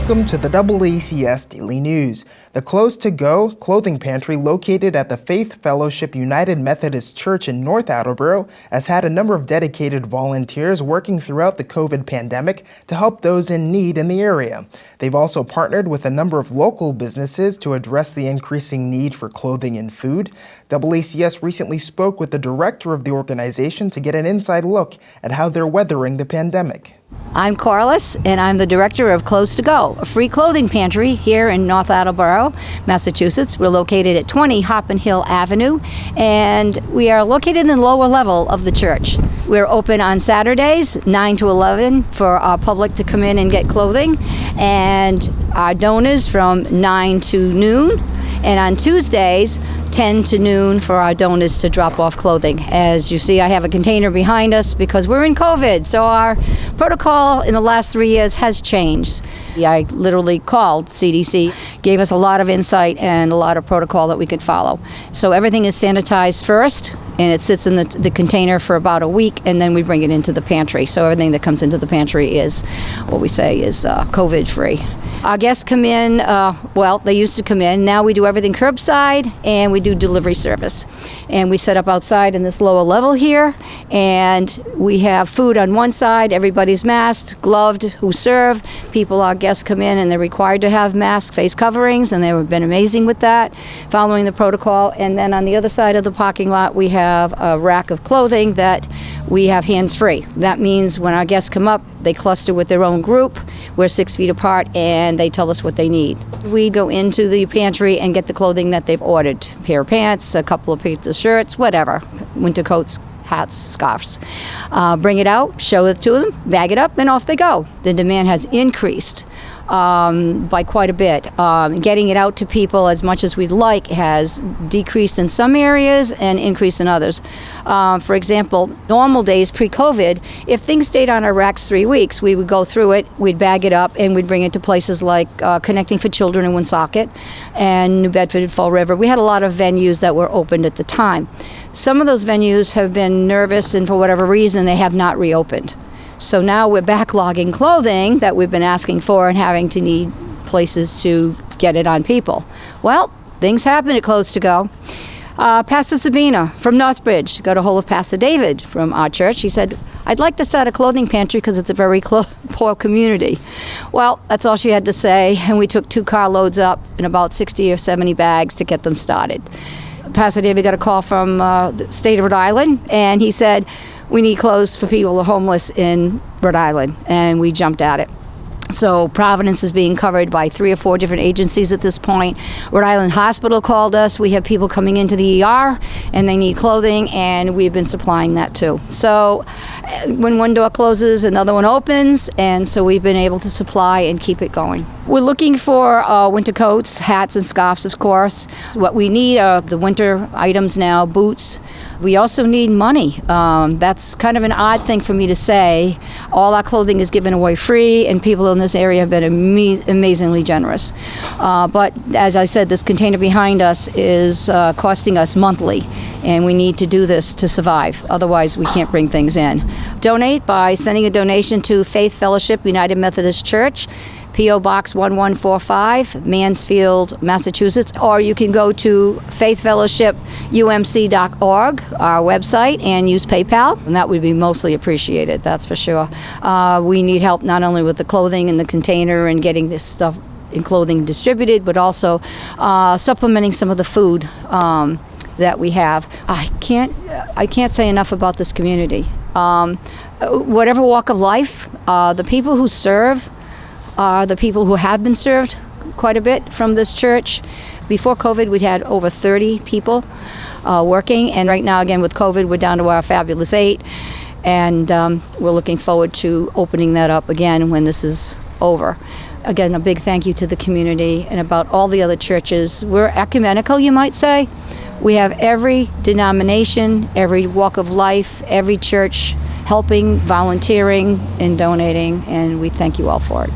Welcome to the DoubleACS Daily News. The Clothes to Go clothing pantry located at the Faith Fellowship United Methodist Church in North Attleboro has had a number of dedicated volunteers working throughout the COVID pandemic to help those in need in the area. They've also partnered with a number of local businesses to address the increasing need for clothing and food. DoubleACS recently spoke with the director of the organization to get an inside look at how they're weathering the pandemic. I'm Corlis, and I'm the director of Clothes to Go, a free clothing pantry here in North Attleboro, Massachusetts. We're located at 20 Hoppin Hill Avenue, and we are located in the lower level of the church. We're open on Saturdays, 9 to 11, for our public to come in and get clothing, and our donors from 9 to noon, and on Tuesdays, 10 to noon for our donors to drop off clothing. As you see, I have a container behind us because we're in COVID, so our protocol in the last 3 years has changed. I literally called CDC, gave us a lot of insight and a lot of protocol that we could follow. So everything is sanitized first, and it sits in the container for about a week, and then we bring it into the pantry. So everything that comes into the pantry is what we say is COVID-free. Our guests come in, they used to come in. Now we do everything curbside, and we do delivery service. And we set up outside in this lower level here, and we have food on one side. Everybody's masked, gloved, who serve. Our guests come in, and they're required to have masks, face coverings, and they've been amazing with that, following the protocol. And then on the other side of the parking lot, we have a rack of clothing that we have hands-free. That means when our guests come up, they cluster with their own group. We're 6 feet apart, and they tell us what they need. We go into the pantry and get the clothing that they've ordered. A pair of pants, a couple of pairs of shirts, whatever. Winter coats, hats, scarves. Bring it out, show it to them, bag it up, and off they go. The demand has increased by quite a bit. Getting it out to people as much as we'd like has decreased in some areas and increased in others. For example, normal days pre-COVID, if things stayed on our racks 3 weeks, we would go through it, we'd bag it up, and we'd bring it to places like Connecting for Children in Woonsocket and New Bedford and Fall River. We had a lot of venues that were opened at the time. Some of those venues have been nervous, and for whatever reason, they have not reopened. So now we're backlogging clothing that we've been asking for and having to need places to get it on people. Well, things happen at Clothes to Go. Pastor Sabina from Northbridge got a hold of Pastor David from our church. He said, I'd like to start a clothing pantry because it's a very poor community. Well, that's all she had to say, and we took 2 carloads up and about 60 or 70 bags to get them started. Pastor David got a call from the state of Rhode Island, and he said, we need clothes for people who are homeless in Rhode Island, and we jumped at it. So Providence is being covered by 3 or 4 different agencies at this point. Rhode Island Hospital called us. We have people coming into the ER, and they need clothing, and we've been supplying that too. So when one door closes, another one opens, and so we've been able to supply and keep it going. We're looking for winter coats, hats, and scarves, of course. What we need are the winter items now, boots. We also need money. That's kind of an odd thing for me to say. All our clothing is given away free, and people in this area have been amazingly generous. But as I said, this container behind us is costing us monthly, and we need to do this to survive. Otherwise, we can't bring things in. Donate by sending a donation to Faith Fellowship United Methodist Church, P.O. Box 1145, Mansfield, Massachusetts, or you can go to faithfellowshipumc.org, our website, and use PayPal, and that would be mostly appreciated, that's for sure. We need help not only with the clothing and the container and getting this stuff in clothing distributed, but also supplementing some of the food that we have. I can't say enough about this community. Whatever walk of life, the people who serve are the people who have been served quite a bit from this church. Before COVID, we'd had over 30 people working, and right now, again, with COVID, we're down to our fabulous 8, and we're looking forward to opening that up again when this is over. Again, a big thank you to the community and about all the other churches. We're ecumenical, you might say. We have every denomination, every walk of life, every church helping, volunteering, and donating, and we thank you all for it.